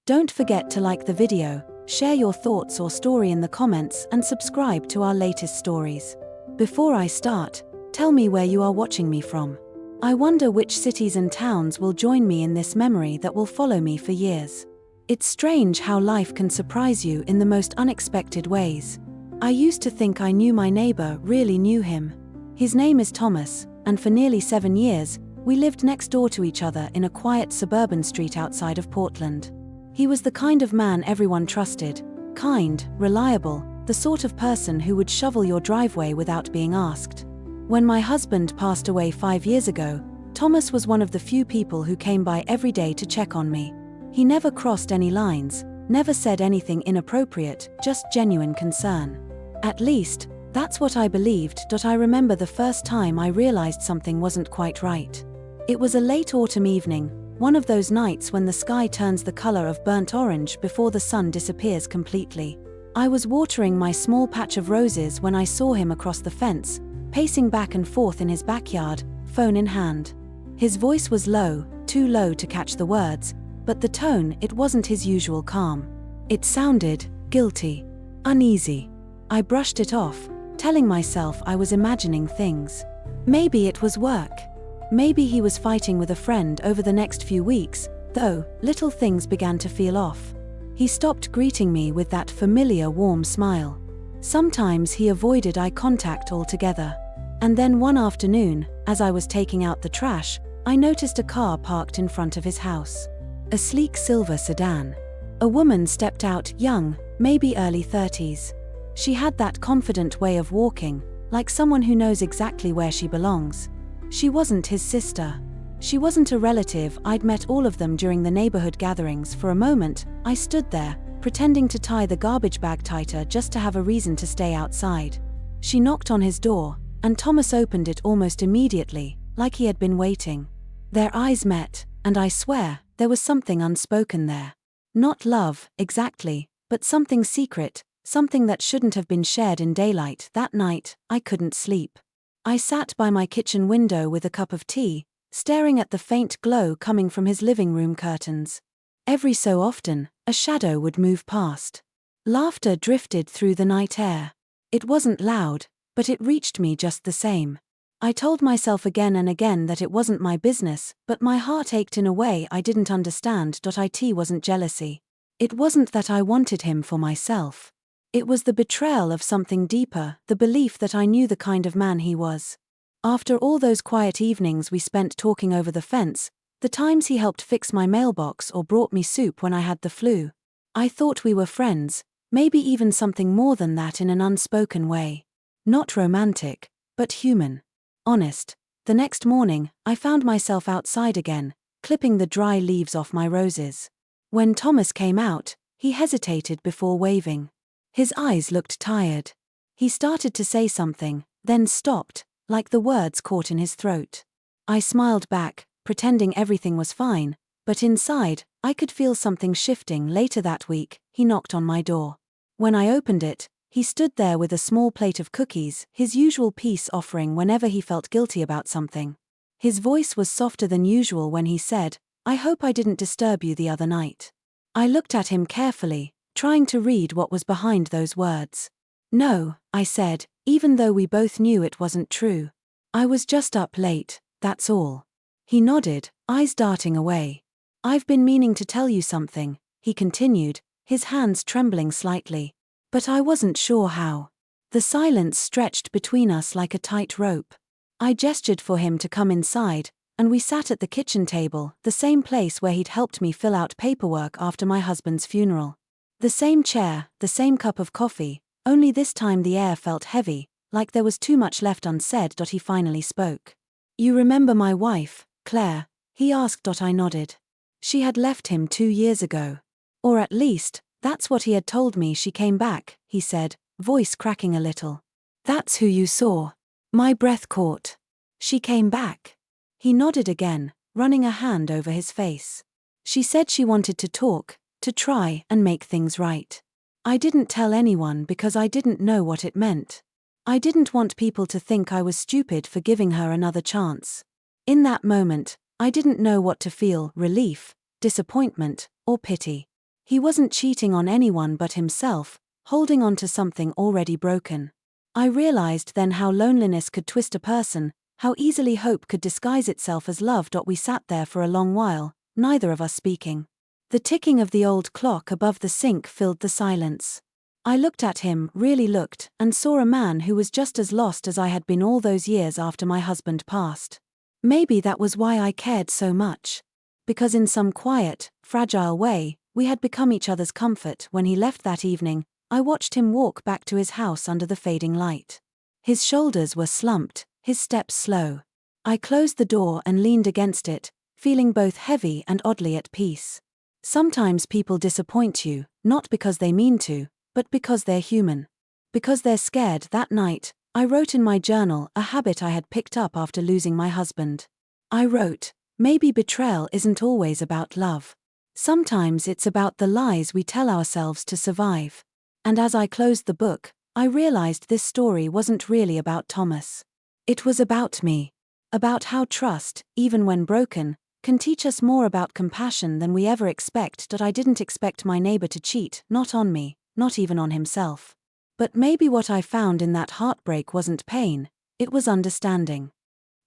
Don't forget to like the video, share your thoughts or story in the comments and subscribe to our latest stories. Before I start, tell me where you are watching me from. I wonder which cities and towns will join me in this memory that will follow me for years. It's strange how life can surprise you in the most unexpected ways. I used to think I knew my neighbor, really knew him. His name is Thomas, and for nearly 7 years, we lived next door to each other in a quiet suburban street outside of Portland. He was the kind of man everyone trusted, kind, reliable, the sort of person who would shovel your driveway without being asked. When my husband passed away 5 years ago, Thomas was one of the few people who came by every day to check on me. He never crossed any lines, never said anything inappropriate, just genuine concern. At least, that's what I believed. I remember the first time I realized something wasn't quite right. It was a late autumn evening, one of those nights when the sky turns the color of burnt orange before the sun disappears completely. I was watering my small patch of roses when I saw him across the fence, pacing back and forth in his backyard, phone in hand. His voice was low, too low to catch the words, but the tone, it wasn't his usual calm. It sounded guilty, uneasy. I brushed it off, telling myself I was imagining things. Maybe it was work. Maybe he was fighting with a friend over the next few weeks, though little things began to feel off. He stopped greeting me with that familiar warm smile. Sometimes he avoided eye contact altogether. And then one afternoon, as I was taking out the trash, I noticed a car parked in front of his house. A sleek silver sedan. A woman stepped out, young, maybe early 30s. She had that confident way of walking, like someone who knows exactly where she belongs. She wasn't his sister. She wasn't a relative. I'd met all of them during the neighborhood gatherings. For a moment, I stood there, pretending to tie the garbage bag tighter just to have a reason to stay outside. She knocked on his door, and Thomas opened it almost immediately, like he had been waiting. Their eyes met, and I swear, there was something unspoken there. Not love, exactly, but something secret, something that shouldn't have been shared in daylight. That night, I couldn't sleep. I sat by my kitchen window with a cup of tea, staring at the faint glow coming from his living room curtains. Every so often, a shadow would move past. Laughter drifted through the night air. It wasn't loud, but it reached me just the same. I told myself again and again that it wasn't my business, but my heart ached in a way I didn't understand. It wasn't jealousy. It wasn't that I wanted him for myself. It was the betrayal of something deeper, the belief that I knew the kind of man he was. After all those quiet evenings we spent talking over the fence, the times he helped fix my mailbox or brought me soup when I had the flu, I thought we were friends, maybe even something more than that in an unspoken way. Not romantic, but human. Honest. The next morning, I found myself outside again, clipping the dry leaves off my roses. When Thomas came out, he hesitated before waving. His eyes looked tired. He started to say something, then stopped, like the words caught in his throat. I smiled back, pretending everything was fine, but inside, I could feel something shifting. Later that week, he knocked on my door. When I opened it, he stood there with a small plate of cookies, his usual peace offering whenever he felt guilty about something. His voice was softer than usual when he said, "I hope I didn't disturb you the other night." I looked at him carefully, trying to read what was behind those words. "No," I said, even though we both knew it wasn't true. "I was just up late, that's all." He nodded, eyes darting away. "I've been meaning to tell you something," he continued, his hands trembling slightly. But I wasn't sure how. The silence stretched between us like a tight rope. I gestured for him to come inside, and we sat at the kitchen table, the same place where he'd helped me fill out paperwork after my husband's funeral. The same chair, the same cup of coffee, only this time the air felt heavy, like there was too much left unsaid. He finally spoke. "You remember my wife, Claire?" he asked. I nodded. She had left him 2 years ago. Or at least, that's what he had told me. "She came back," he said, voice cracking a little. "That's who you saw." My breath caught. "She came back." He nodded again, running a hand over his face. "She said she wanted to talk, to try and make things right. I didn't tell anyone because I didn't know what it meant. I didn't want people to think I was stupid for giving her another chance. In that moment, I didn't know what to feel: relief, disappointment, or pity." He wasn't cheating on anyone but himself, holding on to something already broken. I realized then how loneliness could twist a person, how easily hope could disguise itself as love. We sat there for a long while, neither of us speaking. The ticking of the old clock above the sink filled the silence. I looked at him, really looked, and saw a man who was just as lost as I had been all those years after my husband passed. Maybe that was why I cared so much. Because in some quiet, fragile way, we had become each other's comfort. When he left that evening, I watched him walk back to his house under the fading light. His shoulders were slumped, his steps slow. I closed the door and leaned against it, feeling both heavy and oddly at peace. Sometimes people disappoint you, not because they mean to, but because they're human. Because they're scared. That night, I wrote in my journal, a habit I had picked up after losing my husband. I wrote, maybe betrayal isn't always about love. Sometimes it's about the lies we tell ourselves to survive. And as I closed the book, I realized this story wasn't really about Thomas. It was about me. About how trust, even when broken, can teach us more about compassion than we ever expect. I didn't expect my neighbor to cheat, not on me, not even on himself. But maybe what I found in that heartbreak wasn't pain, it was understanding.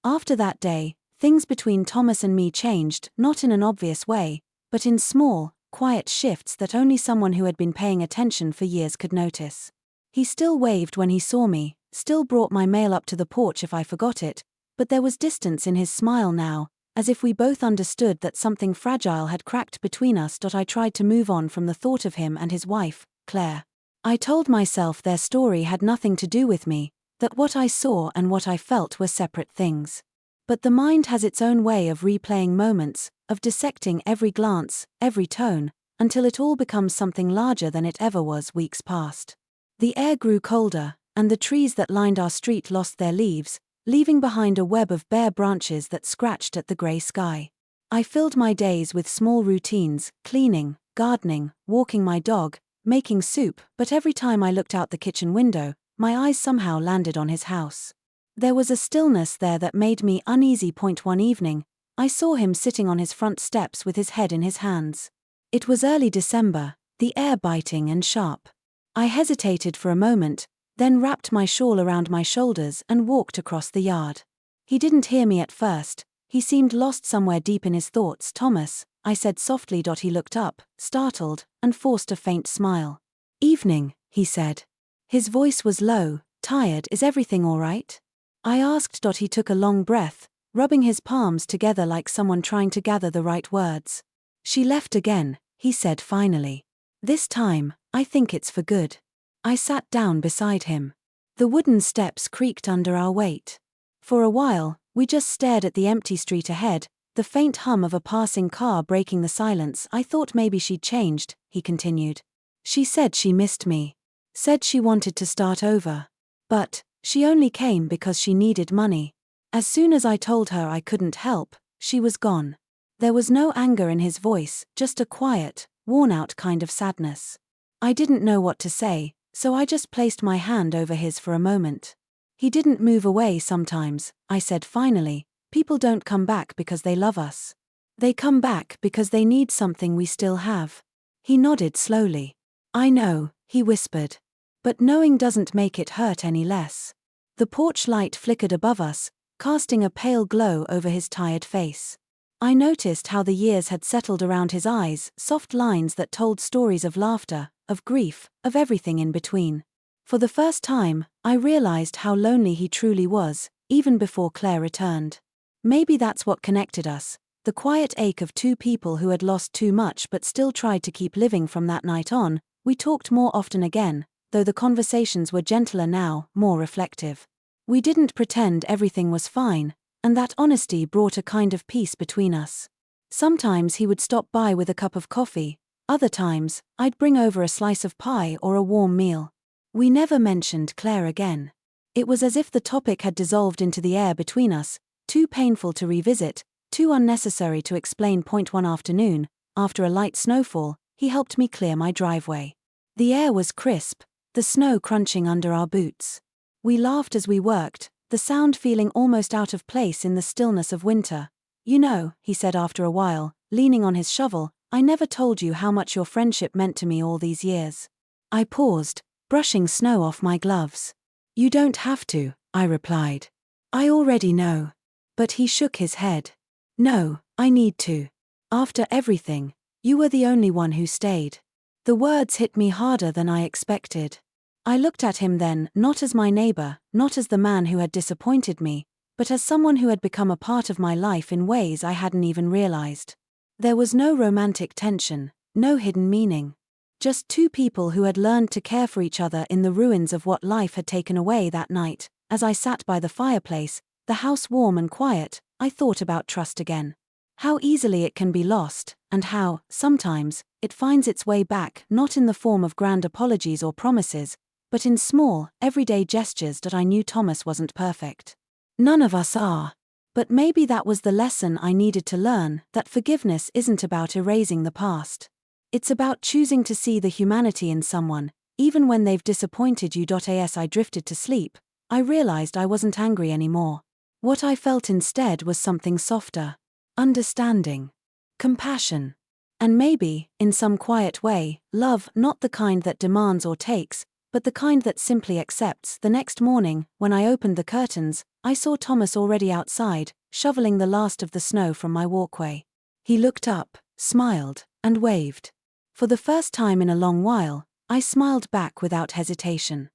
After that day, things between Thomas and me changed, not in an obvious way, but in small, quiet shifts that only someone who had been paying attention for years could notice. He still waved when he saw me, still brought my mail up to the porch if I forgot it, but there was distance in his smile now, as if we both understood that something fragile had cracked between us. I tried to move on from the thought of him and his wife, Claire. I told myself their story had nothing to do with me, that what I saw and what I felt were separate things. But the mind has its own way of replaying moments, of dissecting every glance, every tone, until it all becomes something larger than it ever was. Weeks passed. The air grew colder, and the trees that lined our street lost their leaves, leaving behind a web of bare branches that scratched at the grey sky. I filled my days with small routines, cleaning, gardening, walking my dog, making soup, but every time I looked out the kitchen window, my eyes somehow landed on his house. There was a stillness there that made me uneasy. One evening, I saw him sitting on his front steps with his head in his hands. It was early December, the air biting and sharp. I hesitated for a moment, then wrapped my shawl around my shoulders and walked across the yard. He didn't hear me at first, he seemed lost somewhere deep in his thoughts. Thomas, I said softly. He looked up, startled, and forced a faint smile. Evening, he said. His voice was low, tired. Is everything all right? I asked. He took a long breath, rubbing his palms together like someone trying to gather the right words. She left again, he said finally. This time, I think it's for good. I sat down beside him. The wooden steps creaked under our weight. For a while, we just stared at the empty street ahead, the faint hum of a passing car breaking the silence. I thought maybe she'd changed, he continued. She said she missed me. Said she wanted to start over. But she only came because she needed money. As soon as I told her I couldn't help, she was gone. There was no anger in his voice, just a quiet, worn-out kind of sadness. I didn't know what to say, so I just placed my hand over his for a moment. He didn't move away. Sometimes, I said finally, people don't come back because they love us. They come back because they need something we still have. He nodded slowly. I know, he whispered. But knowing doesn't make it hurt any less. The porch light flickered above us, casting a pale glow over his tired face. I noticed how the years had settled around his eyes, soft lines that told stories of laughter, of grief, of everything in between. For the first time, I realized how lonely he truly was, even before Claire returned. Maybe that's what connected us, the quiet ache of two people who had lost too much but still tried to keep living. From that night on, we talked more often again, though the conversations were gentler now, more reflective. We didn't pretend everything was fine, and that honesty brought a kind of peace between us. Sometimes he would stop by with a cup of coffee, other times, I'd bring over a slice of pie or a warm meal. We never mentioned Claire again. It was as if the topic had dissolved into the air between us, too painful to revisit, too unnecessary to explain. One afternoon, after a light snowfall, he helped me clear my driveway. The air was crisp, the snow crunching under our boots. We laughed as we worked, the sound feeling almost out of place in the stillness of winter. You know, he said after a while, leaning on his shovel, I never told you how much your friendship meant to me all these years." I paused, brushing snow off my gloves. "You don't have to," I replied. "I already know." But he shook his head. "No, I need to. After everything, you were the only one who stayed." The words hit me harder than I expected. I looked at him then, not as my neighbor, not as the man who had disappointed me, but as someone who had become a part of my life in ways I hadn't even realized. There was no romantic tension, no hidden meaning. Just two people who had learned to care for each other in the ruins of what life had taken away that night. As I sat by the fireplace, the house warm and quiet, I thought about trust again. How easily it can be lost, and how, sometimes, it finds its way back not in the form of grand apologies or promises, but in small, everyday gestures that I knew Thomas wasn't perfect. None of us are. But maybe that was the lesson I needed to learn, that forgiveness isn't about erasing the past. It's about choosing to see the humanity in someone, even when they've disappointed you. As I drifted to sleep, I realized I wasn't angry anymore. What I felt instead was something softer. Understanding. Compassion. And maybe, in some quiet way, love, not the kind that demands or takes, but the kind that simply accepts. The next morning, when I opened the curtains, I saw Thomas already outside, shoveling the last of the snow from my walkway. He looked up, smiled, and waved. For the first time in a long while, I smiled back without hesitation.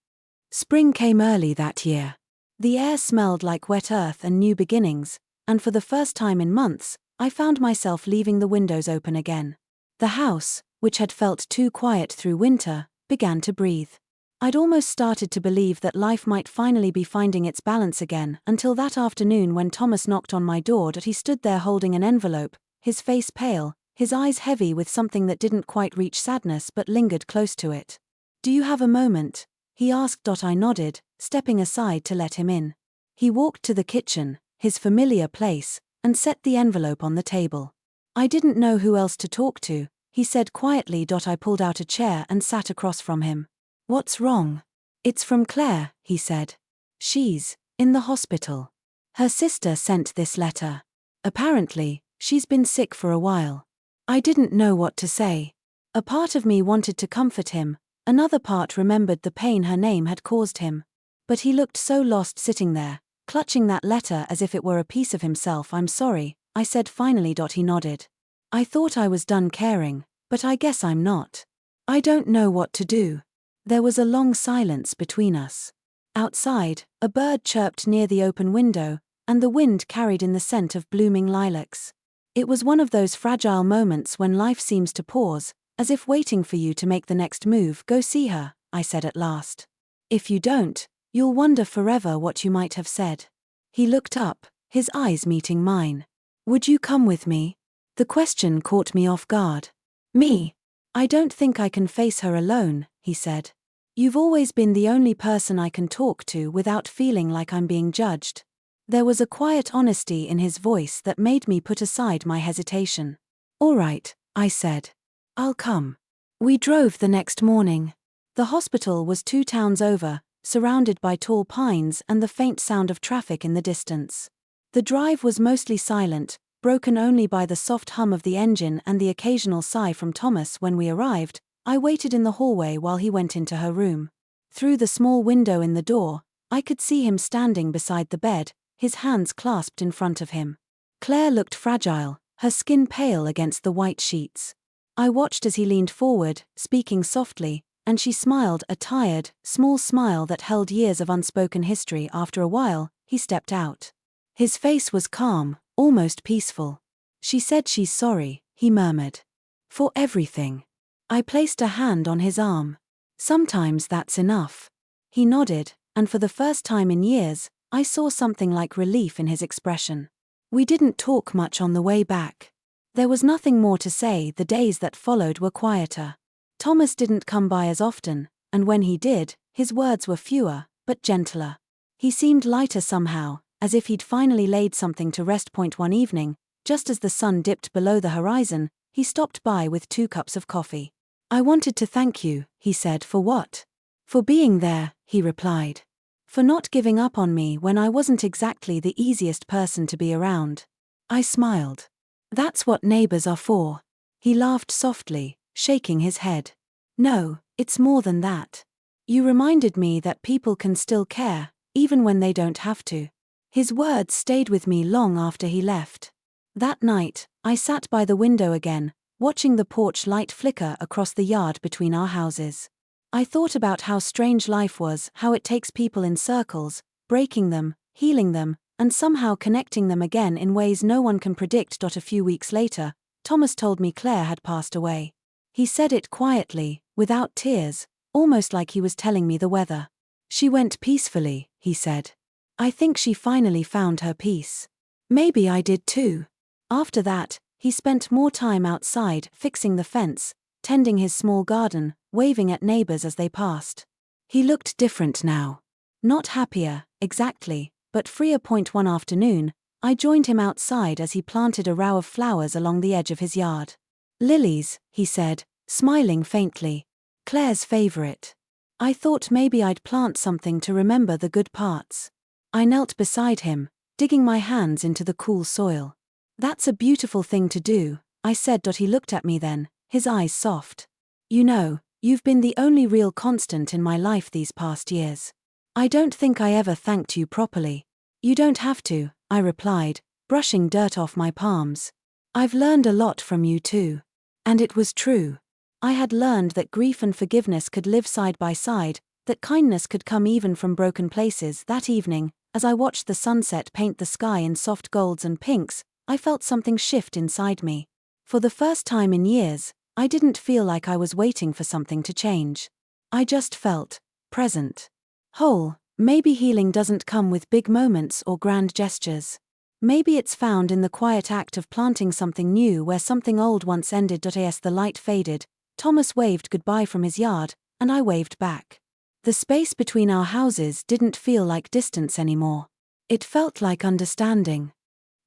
Spring came early that year. The air smelled like wet earth and new beginnings, and for the first time in months, I found myself leaving the windows open again. The house, which had felt too quiet through winter, began to breathe. I'd almost started to believe that life might finally be finding its balance again, until that afternoon when Thomas knocked on my door. He stood there holding an envelope, his face pale, his eyes heavy with something that didn't quite reach sadness but lingered close to it. "Do you have a moment?" he asked. I nodded, stepping aside to let him in. He walked to the kitchen, his familiar place, and set the envelope on the table. "I didn't know who else to talk to," he said quietly. I pulled out a chair and sat across from him. "What's wrong?" "It's from Claire," he said. "She's in the hospital. Her sister sent this letter. Apparently, she's been sick for a while." I didn't know what to say. A part of me wanted to comfort him, another part remembered the pain her name had caused him. But he looked so lost sitting there, clutching that letter as if it were a piece of himself. "I'm sorry," I said finally. He nodded. "I thought I was done caring, but I guess I'm not. I don't know what to do." There was a long silence between us. Outside, a bird chirped near the open window, and the wind carried in the scent of blooming lilacs. It was one of those fragile moments when life seems to pause, as if waiting for you to make the next move. "Go see her," I said at last. "If you don't, you'll wonder forever what you might have said." He looked up, his eyes meeting mine. "Would you come with me?" The question caught me off guard. "Me? I don't think I can face her alone," he said. "You've always been the only person I can talk to without feeling like I'm being judged." There was a quiet honesty in his voice that made me put aside my hesitation. "All right," I said. "I'll come." We drove the next morning. The hospital was 2 towns over, surrounded by tall pines and the faint sound of traffic in the distance. The drive was mostly silent, broken only by the soft hum of the engine and the occasional sigh from Thomas. When we arrived, I waited in the hallway while he went into her room. Through the small window in the door, I could see him standing beside the bed, his hands clasped in front of him. Claire looked fragile, her skin pale against the white sheets. I watched as he leaned forward, speaking softly, and she smiled, a tired, small smile that held years of unspoken history. After a while, he stepped out. His face was calm, almost peaceful. "She said she's sorry," he murmured. "For everything." I placed a hand on his arm. "Sometimes that's enough." He nodded, and for the first time in years, I saw something like relief in his expression. We didn't talk much on the way back. There was nothing more to say. The days that followed were quieter. Thomas didn't come by as often, and when he did, his words were fewer, but gentler. He seemed lighter somehow, as if he'd finally laid something to rest. One evening, just as the sun dipped below the horizon, he stopped by with 2 cups of coffee. "I wanted to thank you," he said. "For what?" "For being there," he replied. "For not giving up on me when I wasn't exactly the easiest person to be around." I smiled. "That's what neighbors are for." He laughed softly, shaking his head. No, it's more than that. You reminded me that people can still care, even when they don't have to. His words stayed with me long after he left. That night, I sat by the window again, watching the porch light flicker across the yard between our houses. I thought about how strange life was, how it takes people in circles, breaking them, healing them, and somehow connecting them again in ways no one can predict. A few weeks later, Thomas told me Claire had passed away. He said it quietly, without tears, almost like he was telling me the weather. She went peacefully, he said. I think she finally found her peace. Maybe I did too. After that, he spent more time outside, fixing the fence, tending his small garden, waving at neighbors as they passed. He looked different now. Not happier, exactly, but freer. One afternoon, I joined him outside as he planted a row of flowers along the edge of his yard. Lilies, he said, smiling faintly. Claire's favorite. I thought maybe I'd plant something to remember the good parts. I knelt beside him, digging my hands into the cool soil. That's a beautiful thing to do, I said. He looked at me then, his eyes soft. You know, you've been the only real constant in my life these past years. I don't think I ever thanked you properly. You don't have to, I replied, brushing dirt off my palms. I've learned a lot from you too. And it was true. I had learned that grief and forgiveness could live side by side, that kindness could come even from broken places. That evening, as I watched the sunset paint the sky in soft golds and pinks, I felt something shift inside me. For the first time in years, I didn't feel like I was waiting for something to change. I just felt present. Whole. Maybe healing doesn't come with big moments or grand gestures. Maybe it's found in the quiet act of planting something new where something old once ended. As the light faded, Thomas waved goodbye from his yard, and I waved back. The space between our houses didn't feel like distance anymore. It felt like understanding.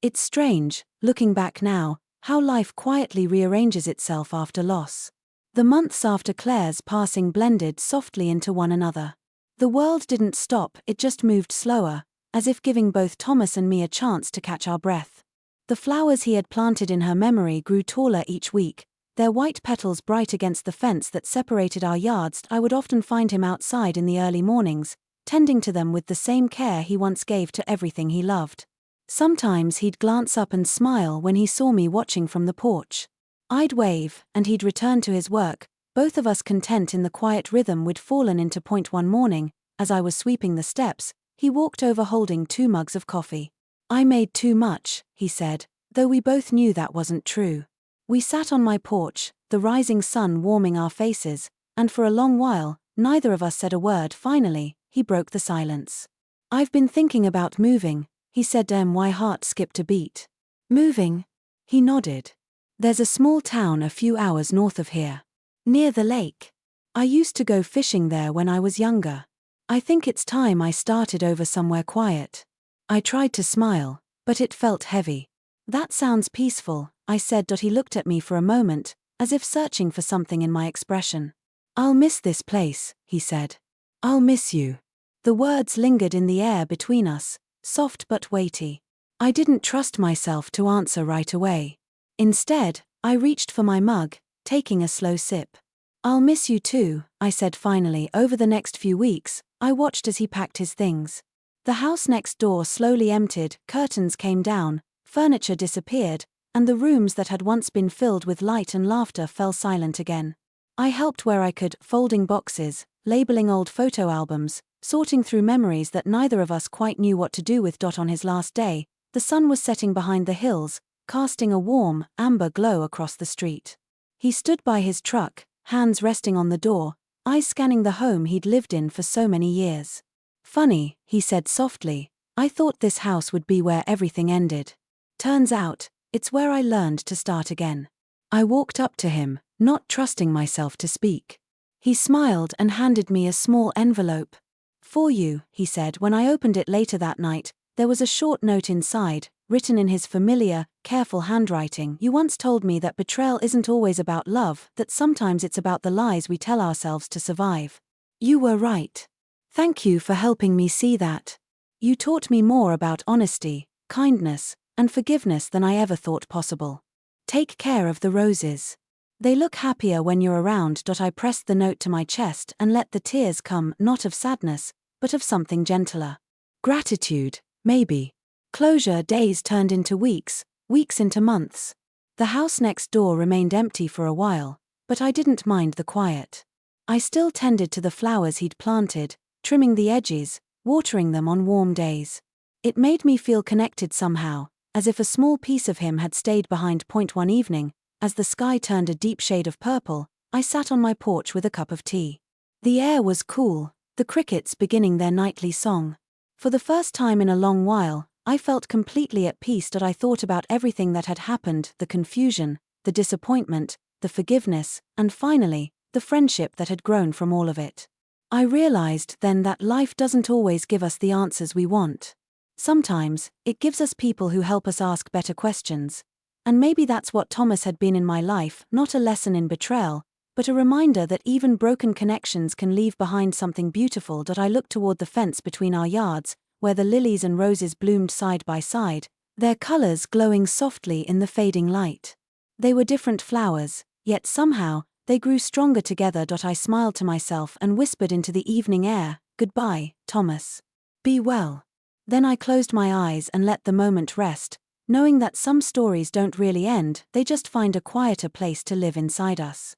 It's strange, looking back now, how life quietly rearranges itself after loss. The months after Claire's passing blended softly into one another. The world didn't stop, it just moved slower, as if giving both Thomas and me a chance to catch our breath. The flowers he had planted in her memory grew taller each week, their white petals bright against the fence that separated our yards. I would often find him outside in the early mornings, tending to them with the same care he once gave to everything he loved. Sometimes he'd glance up and smile when he saw me watching from the porch. I'd wave, and he'd return to his work, both of us content in the quiet rhythm we'd fallen into. One morning, as I was sweeping the steps, he walked over holding 2 mugs of coffee. I made too much, he said, though we both knew that wasn't true. We sat on my porch, the rising sun warming our faces, and for a long while, neither of us said a word. Finally, he broke the silence. I've been thinking about moving, he said. My heart skipped a beat. Moving? He nodded. There's a small town a few hours north of here. Near the lake. I used to go fishing there when I was younger. I think it's time I started over somewhere quiet. I tried to smile, but it felt heavy. That sounds peaceful, I said. He looked at me for a moment, as if searching for something in my expression. I'll miss this place, he said. I'll miss you. The words lingered in the air between us, soft but weighty. I didn't trust myself to answer right away. Instead, I reached for my mug, taking a slow sip. I'll miss you too, I said finally. Over the next few weeks, I watched as he packed his things. The house next door slowly emptied, curtains came down, furniture disappeared, and the rooms that had once been filled with light and laughter fell silent again. I helped where I could, folding boxes, labeling old photo albums, sorting through memories that neither of us quite knew what to do with. On his last day, the sun was setting behind the hills, casting a warm, amber glow across the street. He stood by his truck, hands resting on the door, eyes scanning the home he'd lived in for so many years. Funny, he said softly, I thought this house would be where everything ended. Turns out, it's where I learned to start again. I walked up to him, not trusting myself to speak. He smiled and handed me a small envelope. For you, he said. When I opened it later that night, there was a short note inside, written in his familiar, careful handwriting. You once told me that betrayal isn't always about love, that sometimes it's about the lies we tell ourselves to survive. You were right. Thank you for helping me see that. You taught me more about honesty, kindness, and forgiveness than I ever thought possible. Take care of the roses. They look happier when you're around. I pressed the note to my chest and let the tears come, not of sadness, but of something gentler. Gratitude, maybe. Closure. Days turned into weeks, weeks into months. The house next door remained empty for a while, but I didn't mind the quiet. I still tended to the flowers he'd planted, trimming the edges, watering them on warm days. It made me feel connected somehow, as if a small piece of him had stayed behind. One evening, as the sky turned a deep shade of purple, I sat on my porch with a cup of tea. The air was cool, the crickets beginning their nightly song. For the first time in a long while, I felt completely at peace. I thought about everything that had happened, the confusion, the disappointment, the forgiveness, and finally, the friendship that had grown from all of it. I realized then that life doesn't always give us the answers we want. Sometimes, it gives us people who help us ask better questions. And maybe that's what Thomas had been in my life, not a lesson in betrayal, but a reminder that even broken connections can leave behind something beautiful. I looked toward the fence between our yards, where the lilies and roses bloomed side by side, their colors glowing softly in the fading light. They were different flowers, yet somehow, they grew stronger together. I smiled to myself and whispered into the evening air, "Goodbye, Thomas. Be well." Then I closed my eyes and let the moment rest, knowing that some stories don't really end, they just find a quieter place to live inside us.